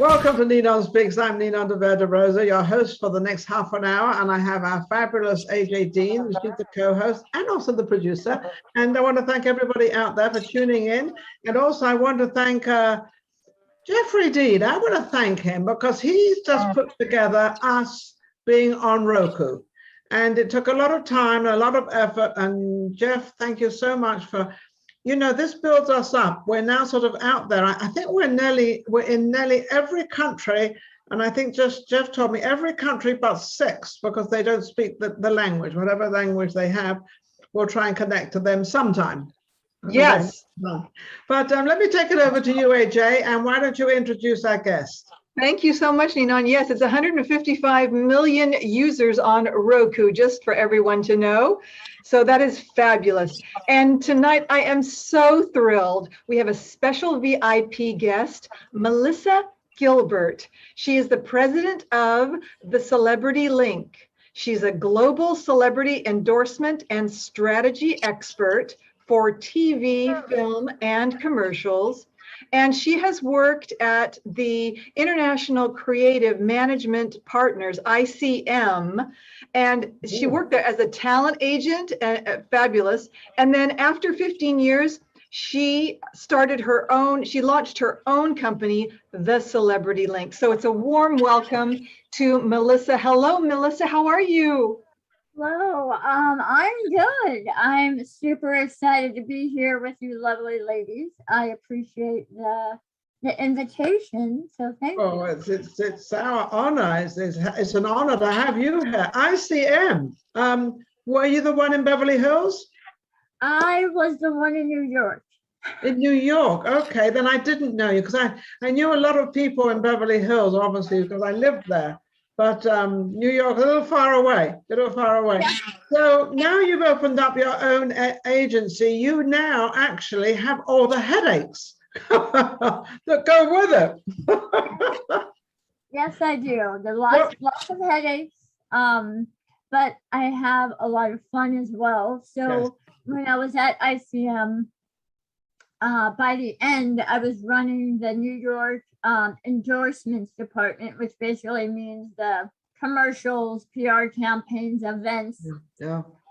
Welcome to NinonSpeaks. I'm Ninon de Rosa, your host for the next half an hour, and I have our fabulous AJ Dean, who's the co-host and also the producer. And I want to thank everybody out there for tuning in. And also I want to thank Jeffrey Dean. I want to thank him because he's just put together us being on Roku. And it took a lot of time, a lot of effort. And Jeff, thank you so much for, this builds us up. We're now sort of out there. I think we're in nearly every country. And I think just Jeff told me every country but 6, because they don't speak the language, whatever language they have, we'll try and connect to them sometime. Yes. But let me take it over to you, AJ, and why don't you introduce our guest? Thank you so much, Ninon. Yes, it's 155 million users on Roku, just for everyone to know. So that is fabulous. And tonight I am so thrilled. We have a special VIP guest, Melissa Gilbert. She is the president of the Celebrity Link. She's a global celebrity endorsement and strategy expert for TV, film, and commercials. And she has worked at the International Creative Management Partners, ICM, and she worked there as a talent agent, fabulous. And then after 15 years, she launched her own company, The Celebrity Link. So it's a warm welcome to Melissa. Hello, Melissa, how are you? Hello, I'm good. I'm super excited to be here with you lovely ladies. I appreciate the invitation, so thank you. Oh, it's our honor. It's an honor to have you here. ICM, were you the one in Beverly Hills? I was the one in New York. In New York, okay, then I didn't know you, because I knew a lot of people in Beverly Hills, obviously, because I lived there. But New York, a little far away. Yeah. So now you've opened up your own agency. You now actually have all the headaches that go with it. Yes, I do. There are lots of headaches, but I have a lot of fun as well. So when I was at ICM, by the end, I was running the New York endorsements department, which basically means the commercials, PR campaigns, events,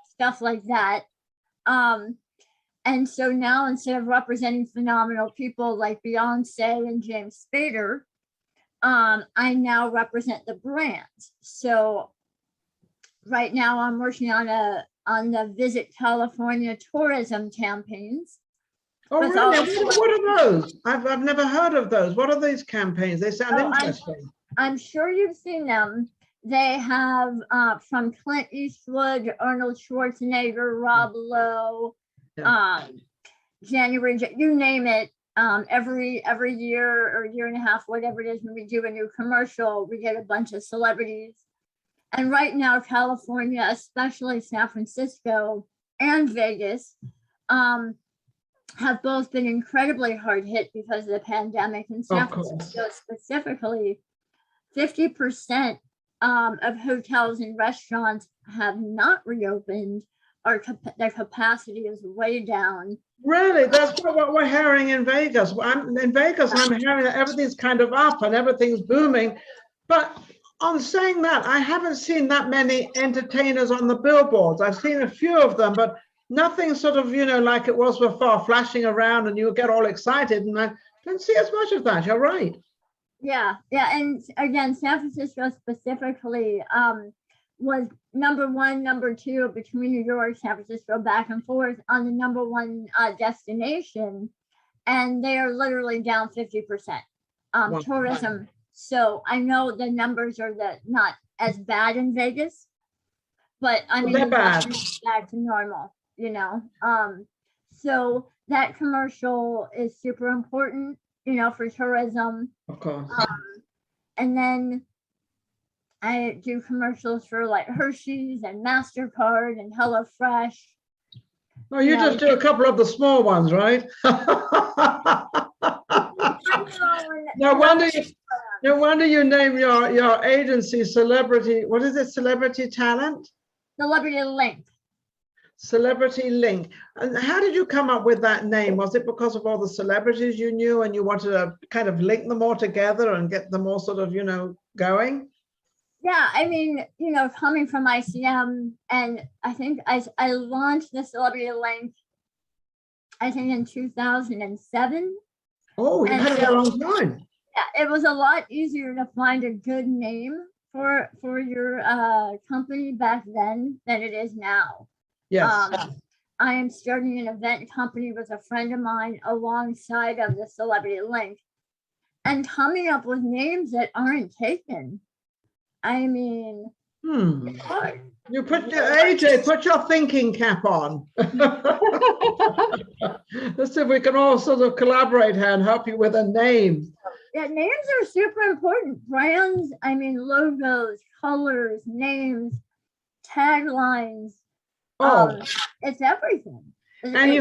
stuff like that. And so now, instead of representing phenomenal people like Beyonce and James Spader, I now represent the brand. So right now I'm working on the Visit California tourism campaigns. Oh, really? What are those? I've never heard of those. What are these campaigns? They sound interesting. I'm sure you've seen them. They have from Clint Eastwood, Arnold Schwarzenegger, Rob Lowe, January, you name it. Every year or year and a half, whatever it is, when we do a new commercial, we get a bunch of celebrities. And right now, California, especially San Francisco and Vegas, have both been incredibly hard hit because of the pandemic. In San Francisco specifically, 50% of hotels and restaurants have not reopened, or their capacity is way down. Really? That's what we're hearing in Vegas. I'm hearing that everything's kind of up and everything's booming. But on saying that, I haven't seen that many entertainers on the billboards. I've seen a few of them, but nothing sort of, like it was before, flashing around and you get all excited. And I don't see as much of that. You're right. Yeah. And again, San Francisco specifically was number 1, number 2 between New York, San Francisco, back and forth on the number 1 destination. And they are literally down 50% tourism. So I know the numbers are not as bad in Vegas, but I mean, back to normal. So that commercial is super important, for tourism. Of course. And then I do commercials for like Hershey's and MasterCard and HelloFresh. Oh, you just do a couple of the small ones, right? No wonder you name your agency Celebrity. What is it? Celebrity Talent? Celebrity Link. Celebrity Link. And how did you come up with that name? Was it because of all the celebrities you knew and you wanted to kind of link them all together and get them all sort of, going? Yeah, I mean, coming from ICM, and I think I launched the Celebrity Link, I think in 2007. Oh, you've had it a long time. Yeah, it was a lot easier to find a good name for your company back then than it is now. Yes. I am starting an event company with a friend of mine alongside of the Celebrity Link, and coming up with names that aren't taken. I mean, You put AJ, put your thinking cap on. Let's see if we can all sort of collaborate here and help you with a name. Yeah, names are super important. Brands, I mean, logos, colors, names, taglines. It's everything. And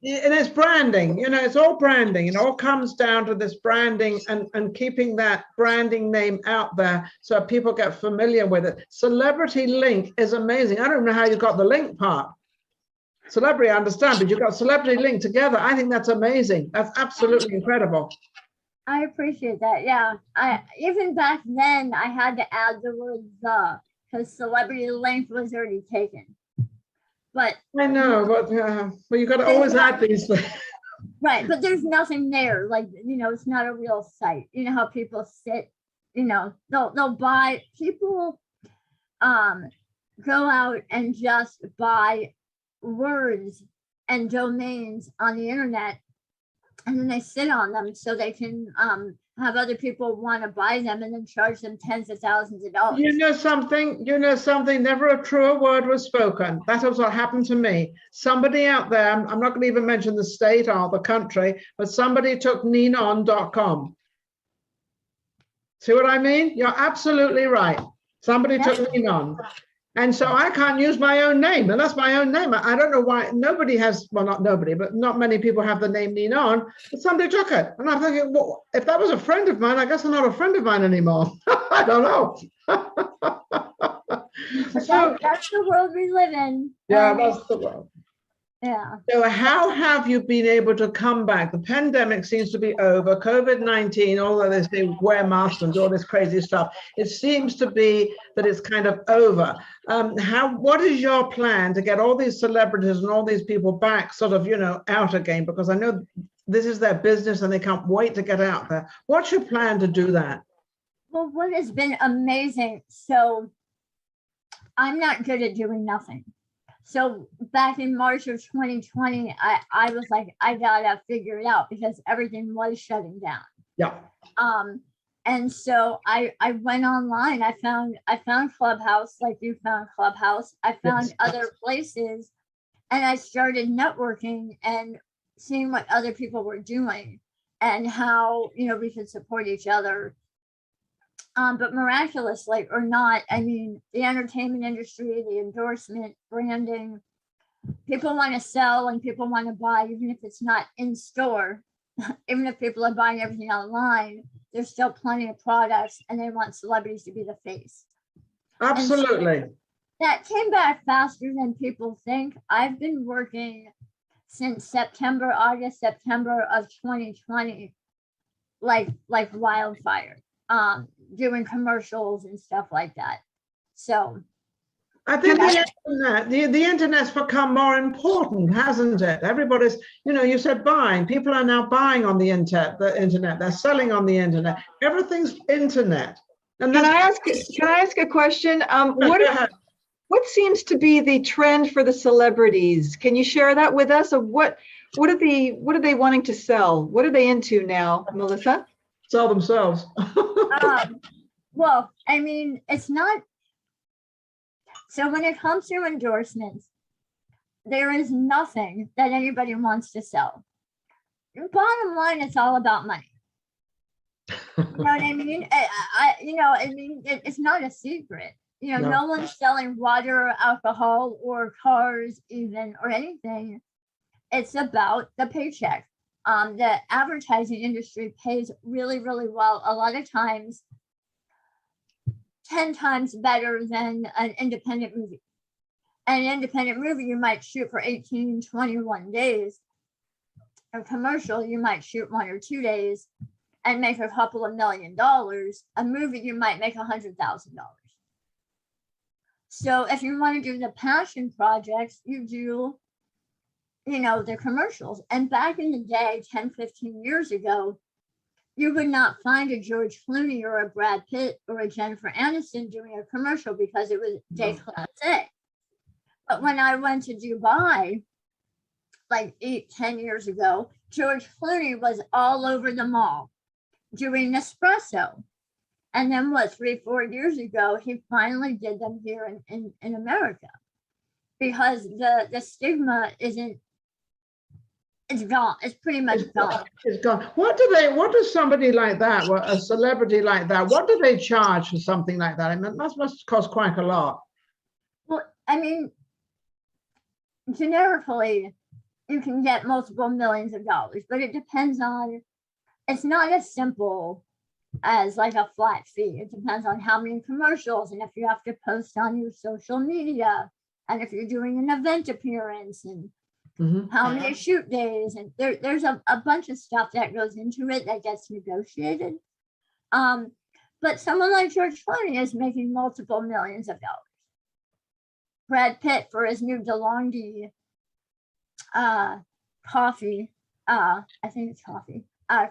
it's branding, it's all branding. It all comes down to this branding and keeping that branding name out there so people get familiar with it. Celebrity Link is amazing. I don't know how you got the link part. Celebrity, I understand, but you've got Celebrity Link together. I think that's amazing. That's absolutely incredible. I appreciate that. Yeah. Even back then, I had to add the word "the" because Celebrity Link was already taken. But I know, but well, you got to always add these things. Right, but there's nothing there. Like, it's not a real site. You know how people sit, they'll buy, people go out and just buy words and domains on the internet, and then they sit on them so they can have other people want to buy them and then charge them tens of thousands of dollars. You know something, never a truer word was spoken. That was what happened to me. Somebody out there, I'm not going to even mention the state or the country, but somebody took Ninon.com. See what I mean? You're absolutely right. Somebody took Ninon. And so I can't use my own name, and that's my own name. I don't know why nobody has, well, not nobody, but not many people have the name Ninon, but somebody took it. And I'm thinking, well, if that was a friend of mine, I guess I'm not a friend of mine anymore. I don't know. So that's the world we live in. Yeah, that's the world. Yeah. So how have you been able to come back? The pandemic seems to be over. COVID-19, although they say wear masks and do all this crazy stuff, it seems to be that it's kind of over. What is your plan to get all these celebrities and all these people back sort of, out again? Because I know this is their business and they can't wait to get out there. What's your plan to do that? Well, what has been amazing, so I'm not good at doing nothing. So back in March of 2020, I was like, I gotta figure it out because everything was shutting down. Yeah. And so I went online. I found Clubhouse, like you found Clubhouse. I found other places, and I started networking and seeing what other people were doing and how we could support each other. But miraculously or not, I mean, the entertainment industry, the endorsement, branding, people want to sell and people want to buy, even if it's not in store, even if people are buying everything online, there's still plenty of products and they want celebrities to be the face. Absolutely. So that came back faster than people think. I've been working since August, September of 2020, like wildfire. Doing commercials and stuff like that. So I think the internet's become more important, hasn't it? Everybody's, you said buying. People are now buying on the internet. They're selling on the internet. Everything's internet. And can I ask a question? What seems to be the trend for the celebrities? Can you share that with us? Of what are they wanting to sell? What are they into now, Melissa? Sell themselves. Well, I mean, it's not. So when it comes to endorsements, there is nothing that anybody wants to sell. Bottom line, it's all about money. You know what I mean? It's not a secret. No one's selling water or alcohol or cars even or anything. It's about the paycheck. The advertising industry pays really, really well. A lot of times, 10 times better than an independent movie. An independent movie you might shoot for 18, 21 days. A commercial you might shoot 1 or 2 days and make a couple of $1 million. A movie you might make $100,000. So if you want to do the passion projects, you do, the commercials. And back in the day, 10, 15 years ago, you would not find a George Clooney or a Brad Pitt or a Jennifer Aniston doing a commercial because it was déclassé. But when I went to Dubai, like 8, 10 years ago, George Clooney was all over the mall doing Nespresso. And then 3, 4 years ago, he finally did them here in America, because the stigma isn't, it's gone. It's pretty much gone. It's gone. What does somebody like that, a celebrity like that, what do they charge for something like that? I mean, that must cost quite a lot. Well, I mean, generically, you can get multiple millions of dollars, but it depends on, it's not as simple as like a flat fee. It depends on how many commercials, and if you have to post on your social media, and if you're doing an event appearance, and how many shoot days, and there's a bunch of stuff that goes into it that gets negotiated. But someone like George Clooney is making multiple millions of dollars. Brad Pitt for his new DeLonghi coffee, I think it's coffee,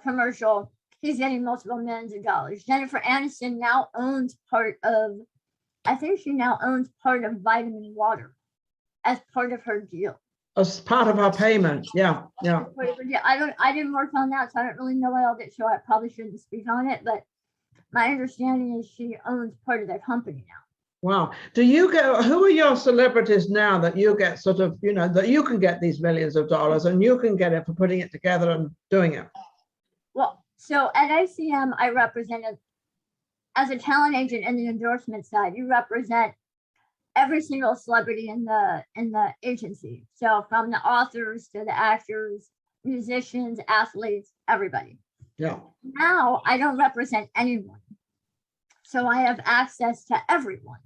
commercial, he's getting multiple millions of dollars. Jennifer Aniston now owns part of, I think she now owns part of Vitamin Water as part of her deal. As part of her payment, yeah. I didn't work on that, so I don't really know all that, so I probably shouldn't speak on it, but my understanding is she owns part of their company now. Wow. Do you get, who are your celebrities now that you get sort of, that you can get these millions of dollars and you can get it for putting it together and doing it? Well, so at ICM, I represented, as a talent agent in the endorsement side, you represent every single celebrity in the agency. So from the authors to the actors, musicians, athletes, everybody. Yeah. Now I don't represent anyone. So I have access to everyone.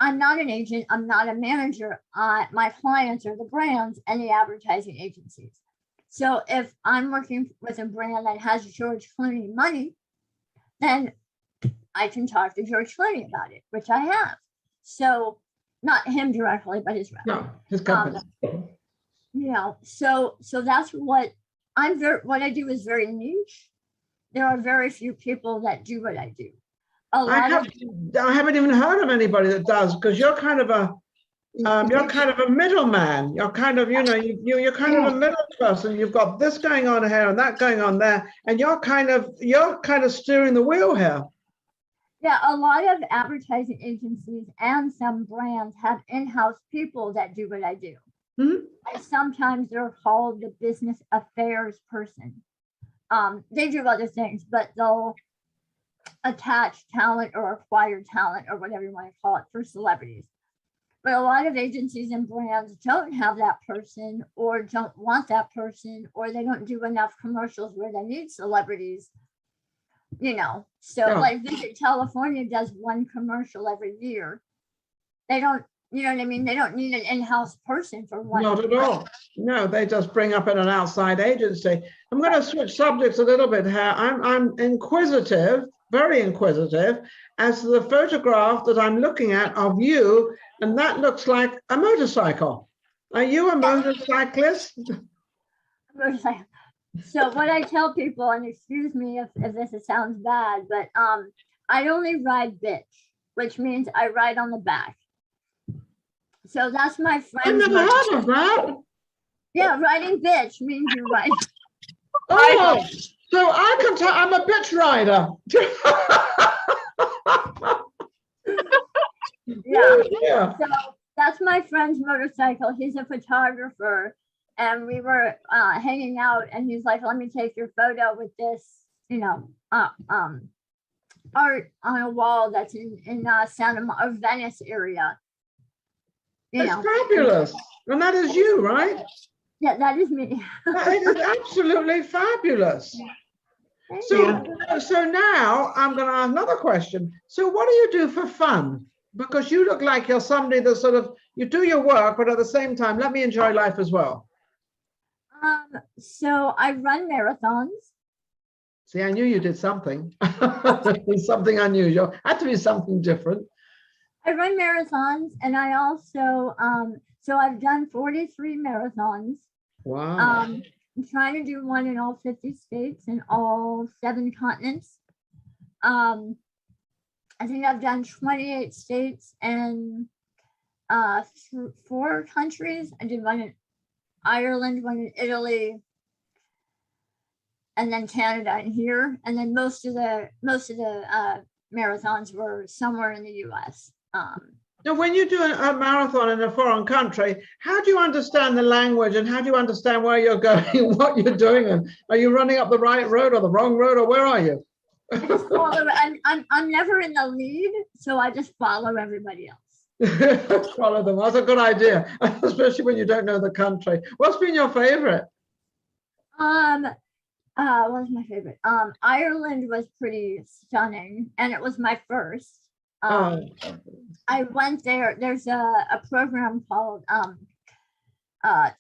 I'm not an agent. I'm not a manager. My clients are the brands and the advertising agencies. So if I'm working with a brand that has George Clooney money, then I can talk to George Clooney about it, which I have. So not him directly, but his rep. No, his company. So that's what what I do is very niche. There are very few people that do what I do. I haven't even heard of anybody that does, because you're kind of a middleman. You're kind of, you're kind of a middle person. You've got this going on here and that going on there, and you're kind of steering the wheel here. Yeah, a lot of advertising agencies and some brands have in-house people that do what I do. Sometimes they're called the business affairs person. They do other things, but they'll attach talent or acquire talent or whatever you want to call it for celebrities. But a lot of agencies and brands don't have that person, or don't want that person, or they don't do enough commercials where they need celebrities, like Visit California does one commercial every year. They don't, they don't need an in-house person for one. Not at all. No, they just bring up in an outside agency. I'm going to switch subjects a little bit here. I'm inquisitive, very inquisitive, as to the photograph that I'm looking at of you, and that looks like a motorcycle. Are you a motorcyclist? Motorcycle. So what I tell people, and excuse me if this sounds bad, but I only ride bitch, which means I ride on the back. So that's my friend. I've never heard of that. Yeah, riding bitch means you ride. Oh, so I can tell I'm a bitch rider. Yeah. So that's my friend's motorcycle. He's a photographer, and we were hanging out, and he's like, "Let me take your photo with this, art on a wall that's in Venice area." That's fabulous, and that is you, right? Yeah, that is me. It is absolutely fabulous. So now I'm going to ask another question. So what do you do for fun? Because you look like you're somebody that sort of, you do your work, but at the same time, let me enjoy life as well. So I run marathons. See, I knew you did something. Something unusual. Had to be something different. I run marathons, and I also so I've done 43 marathons. Wow. I'm trying to do one in all 50 states and all 7 continents. I think I've done 28 states and 4 countries. I did one in Ireland, one in Italy, and then Canada and here. And then most of the marathons were somewhere in the US. Now, when you do a marathon in a foreign country, how do you understand the language and how do you understand where you're going, what you're doing? And are you running up the right road or the wrong road, or where are you? I just follow, I'm never in the lead, so I just follow everybody else. Follow them. That's a good idea, especially when you don't know the country. What's been your favorite? What was my favorite? Ireland was pretty stunning, and it was my first. I went there. There's a program called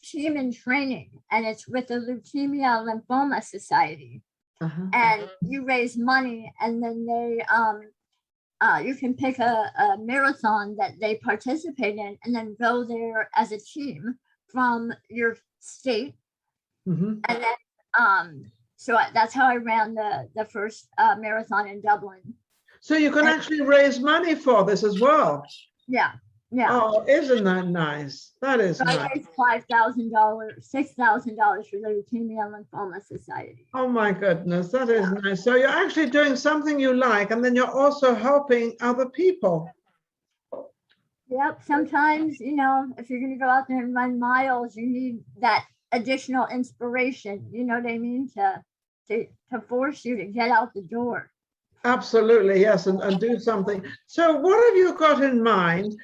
Team in Training, and it's with the Leukemia Lymphoma Society. And you raise money, and then they you can pick a marathon that they participate in, and then go there as a team from your state. And then so that's how I ran the first marathon in Dublin. So you can actually raise money for this as well. Yeah. Yeah. Oh, isn't that nice? That is so nice. I raised $5,000, $6,000 for the Leukemia Lymphoma Society. Oh my goodness, that is nice. So you're actually doing something you like, and then you're also helping other people. Yep. Sometimes, you know, if you're going to go out there and run miles, you need that additional inspiration. You know what I mean? To force you to get out the door. Absolutely, yes, and do something. So what have you got in mind?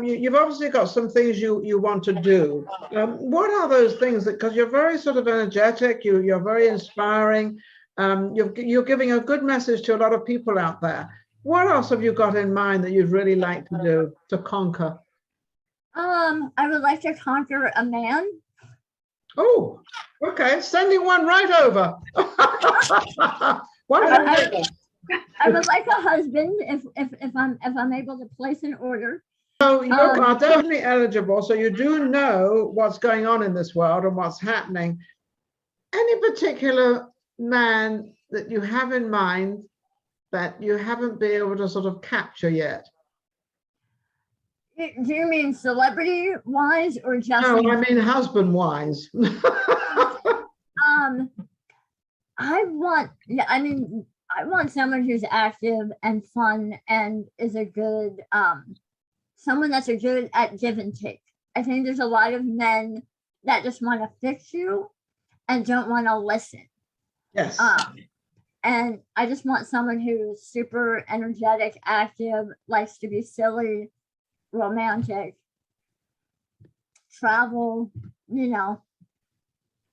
You've obviously got some things you want to do. What are those things that, because you're very sort of energetic, you're very inspiring, you're giving a good message to a lot of people out there. What else have you got in mind that you'd really like to do, to conquer? I would like to conquer a man. Oh, okay, sending one right over. I would like a husband if I'm able to place an order. So you are definitely eligible. So you do know what's going on in this world and what's happening. Any particular man that you have in mind that you haven't been able to sort of capture yet? Do you mean celebrity wise or just? No, I mean husband wise. I want someone who's active and fun and is a good, someone that's a good at give and take. I think there's a lot of men that just want to fix you and don't want to listen. Yes. And I just want someone who's super energetic, active, likes to be silly, romantic, travel, you know.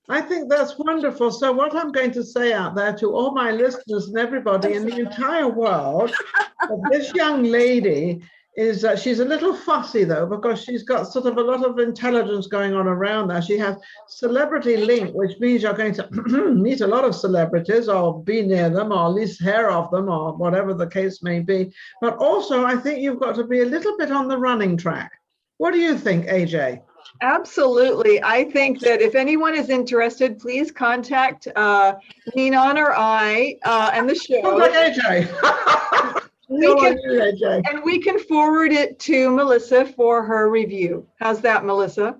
I think that's wonderful. So what I'm going to say out there to all my listeners and everybody in the entire world, this young lady is, she's a little fussy though, because she's got sort of a lot of intelligence going on around there. She has celebrity link, which means you're going to meet a lot of celebrities or be near them or at least hear of them or whatever the case may be. But also I think you've got to be a little bit on the running track. What do you think, AJ? Absolutely. I think that if anyone is interested, please contact Ninon or I and the show. Contact AJ. And we can forward it to Melissa for her review. How's that, Melissa?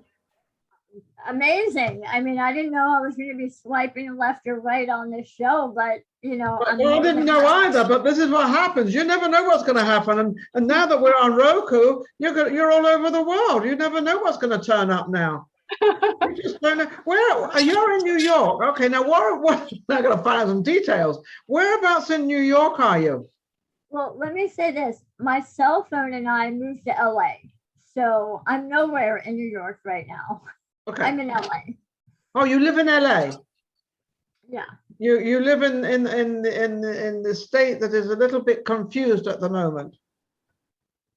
Amazing. I mean, I didn't know I was going to be swiping left or right on this show, but you know, well, I didn't know either, but this is what happens. You never know what's going to happen. And now that we're on Roku, you're all over the world. You never know what's going to turn up now. You just don't know. Where you're in New York? Okay, now what? I got to find out some details. Whereabouts in New York are you? Well, let me say this: my cell phone and I moved to LA, so I'm nowhere in New York right now. Okay, I'm in LA. Oh, you live in LA? Yeah. You live in the state that is a little bit confused at the moment.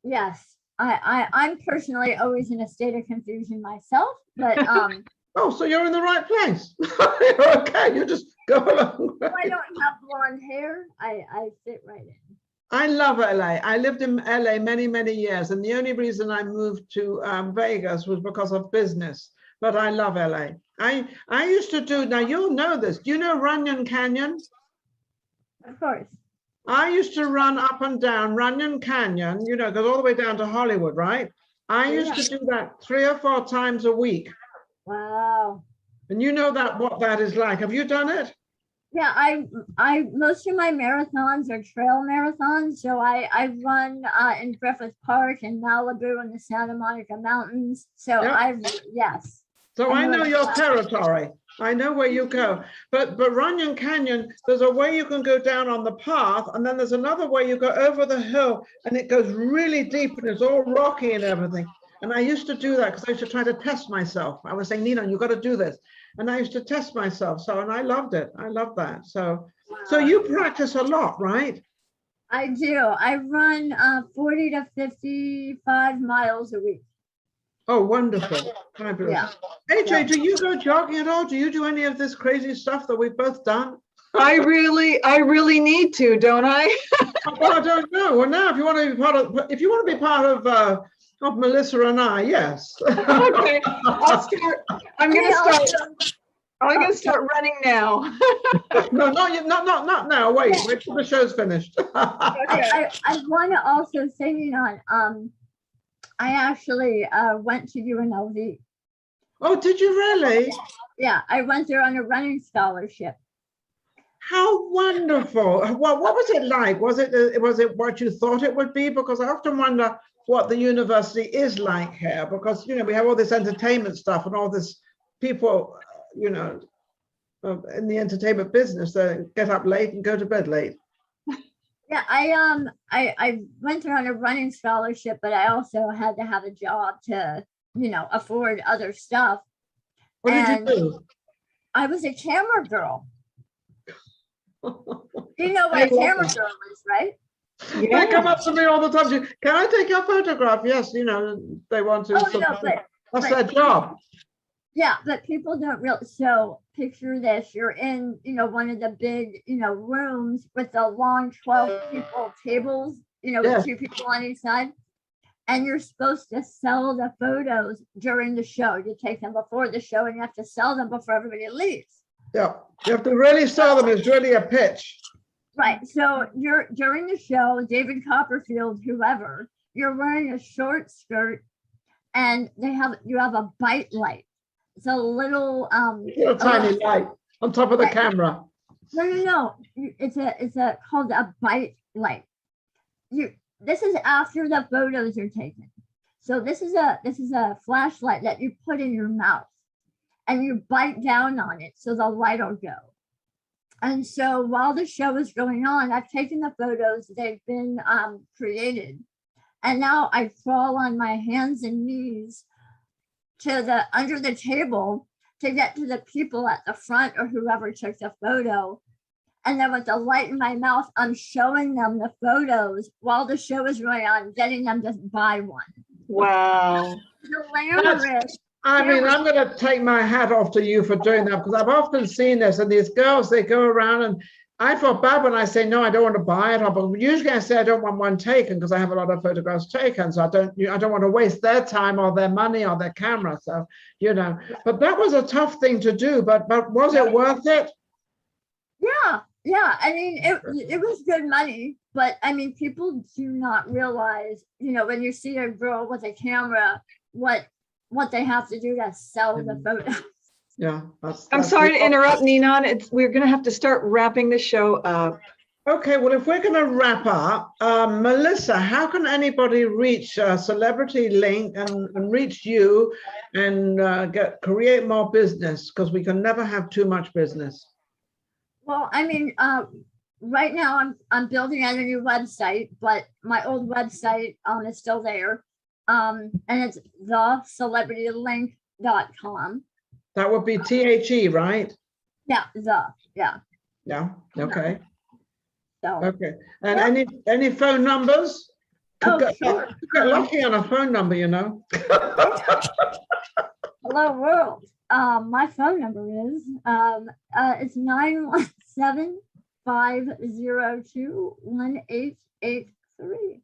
Yes. I'm personally always in a state of confusion myself, but Oh, so you're in the right place. You're okay. You just go along. I don't have blonde hair. I fit right in. I love LA. I lived in LA many, many years, and the only reason I moved to Vegas was because of business. But I love LA. I used to do, now you'll know this. Do you know Runyon Canyon? Of course. I used to run up and down Runyon Canyon, you know, goes all the way down to Hollywood, right? I used to do that 3 or 4 times a week. Wow. And you know that what that is like. Have you done it? Yeah, I most of my marathons are trail marathons. So I run in Griffith Park and Malibu and the Santa Monica Mountains. So Yep. yes. So I know your territory. I know where you go. But Runyon Canyon, there's a way you can go down on the path, and then there's another way you go over the hill, and it goes really deep, and it's all rocky and everything. And I used to do that because I used to try to test myself. I was saying, Nina, you've got to do this. And I used to test myself. So, and I loved it. I love that. So, so you practice a lot, right? I do. I run 40 to 55 miles a week. Oh, wonderful. Fabulous. Yeah. AJ, do you go jogging at all? Do you do any of this crazy stuff that we've both done? I really need to, don't I? Well, I don't know. Well, now, if you want to be part of Melissa and I, yes. Okay, I'm gonna start running now. No, not now. Wait till the show's finished. I want to also say, I actually went to UNLV. Oh, did you really? Yeah, I went there on a running scholarship. How wonderful. What was it like? Was it what you thought it would be? Because I often wonder what the university is like here, because, we have all this entertainment stuff and all this people, in the entertainment business that get up late and go to bed late. Yeah, I went there on a running scholarship, but I also had to have a job to, afford other stuff. What did you do? I was a camera girl. You know what a camera girl is, right? Yeah. They come up to me all the time. Can I take your photograph? Yes, they want to. Oh, no, that's their job. Yeah, but people don't really. So picture this: you're in, one of the big, rooms with the long 12 people tables, with 2 people on each side, and you're supposed to sell the photos during the show. You take them before the show, and you have to sell them before everybody leaves. Yeah, you have to really sell them. It's really a pitch. Right. So you're during the show, David Copperfield, whoever, you're wearing a short skirt, and you have a bite light. It's a little tiny light on top of the camera. No. It's called a bite light. This is after the photos are taken. So this is a flashlight that you put in your mouth, and you bite down on it so the light will go. And so while the show is going on, I've taken the photos, they've been created. And now I crawl on my hands and knees to under the table to get to the people at the front or whoever took the photo. And then with the light in my mouth, I'm showing them the photos while the show is going on, getting them to buy one. Wow. Hilarious. I'm going to take my hat off to you for doing that, because I've often seen this, and these girls, they go around, and I feel bad when I say, no, I don't want to buy it. But usually I say I don't want one taken because I have a lot of photographs taken. So I don't want to waste their time or their money or their camera. So, but that was a tough thing to do, but was it worth it? Yeah. I mean, it was good money, but I mean, people do not realize, when you see a girl with a camera, what they have to do to sell the photos. Yeah. I'm sorry to interrupt, Ninon. We're going to have to start wrapping the show up. Okay, well, if we're going to wrap up, Melissa, how can anybody reach Celebrity Link and reach you and create more business? Because we can never have too much business. Well, I mean, right now I'm building out a new website, but my old website is still there. And it's thecelebritylink.com. That would be THE, right? Yeah. Yeah. Okay. So. Okay. And any phone numbers? Oh, Get sure. lucky on a phone number, you know. Hello, world. My phone number is it's 917-502-1883.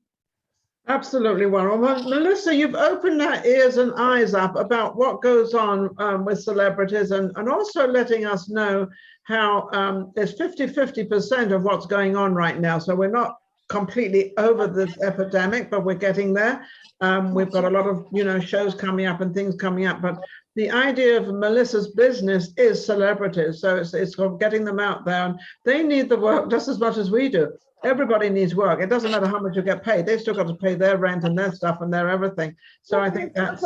Absolutely wonderful. Well, Melissa, you've opened our ears and eyes up about what goes on with celebrities and also letting us know how there's 50% of what's going on right now. So we're not completely over this epidemic, but we're getting there. We've got a lot of, shows coming up and things coming up, but the idea of Melissa's business is celebrities. So it's getting them out there, and they need the work just as much as we do. Everybody needs work. It doesn't matter how much you get paid. They've still got to pay their rent and their stuff and their everything. So I think that's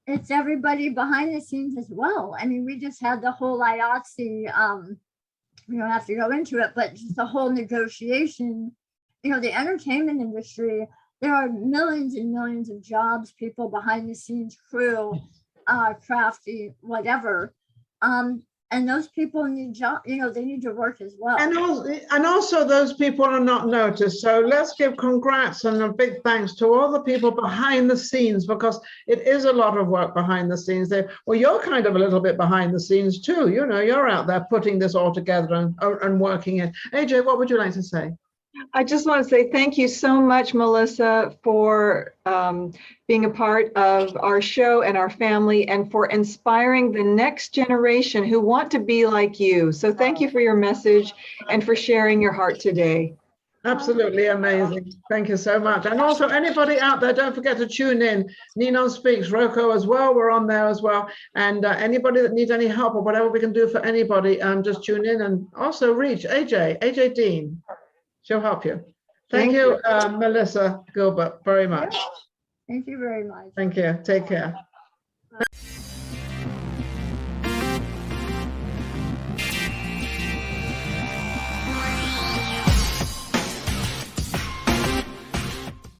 it's everybody behind the scenes as well. I mean, we just had the whole IATSE, we don't have to go into it, but just the whole negotiation, the entertainment industry, there are millions and millions of jobs, people behind the scenes, crew, crafty, whatever. And those people need job, they need to work as well. And also those people are not noticed. So let's give congrats and a big thanks to all the people behind the scenes, because it is a lot of work behind the scenes. Well, you're kind of a little bit behind the scenes too. You're out there putting this all together and working it. AJ, what would you like to say? I just want to say thank you so much, Melissa, for being a part of our show and our family, and for inspiring the next generation who want to be like you. So thank you for your message and for sharing your heart today. Absolutely amazing. Thank you so much. And also anybody out there, don't forget to tune in. NinonSpeaks, Roku as well. We're on there as well. And anybody that needs any help or whatever we can do for anybody, just tune in, and also reach AJ Dean. She'll help you. Thank you, Melissa Gilbert, very much. Thank you very much. Thank you. Take care. Bye.